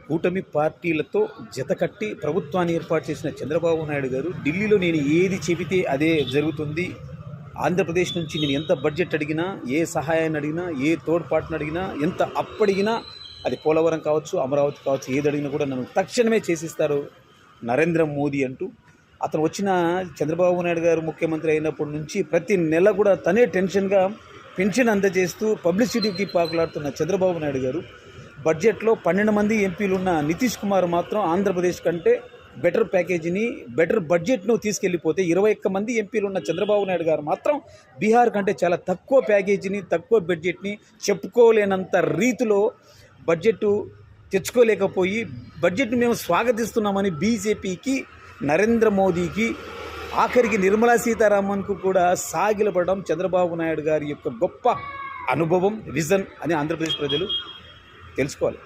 కూటమి పార్టీలతో జతకట్టి ప్రభుత్వాన్ని ఏర్పాటు చేసిన చంద్రబాబు నాయుడు గారు ఢిల్లీలో నేను ఏది చెబితే అదే జరుగుతుంది, ఆంధ్రప్రదేశ్ నుంచి నేను ఎంత బడ్జెట్ అడిగినా, ఏ సహాయాన్ని అడిగినా, ఏ తోడ్పాటును అడిగినా, ఎంత అప్పడిగినా, అది పోలవరం కావచ్చు, అమరావతి కావచ్చు, ఏది అడిగినా కూడా నన్ను తక్షణమే చేసిస్తారు నరేంద్ర మోదీ అంటూ అతను వచ్చిన చంద్రబాబు నాయుడు గారు ముఖ్యమంత్రి అయినప్పటి నుంచి ప్రతి నెల కూడా తనే టెన్షన్గా పెన్షన్ అందజేస్తూ పబ్లిసిటీకి పాకులాడుతున్న చంద్రబాబు నాయుడు గారు బడ్జెట్లో 12 మంది ఎంపీలున్న నితీష్ కుమార్ మాత్రం ఆంధ్రప్రదేశ్ కంటే బెటర్ ప్యాకేజీని, బెటర్ బడ్జెట్ను తీసుకెళ్ళిపోతే 21 మంది ఎంపీలున్న చంద్రబాబు నాయుడు గారు మాత్రం బీహార్ కంటే చాలా తక్కువ ప్యాకేజీని, తక్కువ బడ్జెట్ని చెప్పుకోలేనంత రీతిలో బడ్జెట్ తెచ్చుకోలేకపోయి బడ్జెట్ని మేము స్వాగతిస్తున్నామని బీజేపీకి, నరేంద్ర మోదీకి, ఆఖరికి నిర్మలా సీతారామన్కు కూడా సాగిలపడడం చంద్రబాబు నాయుడు గారి యొక్క గొప్ప అనుభవం, విజన్ అని ఆంధ్రప్రదేశ్ ప్రజలు తెలుసుకోవాలి.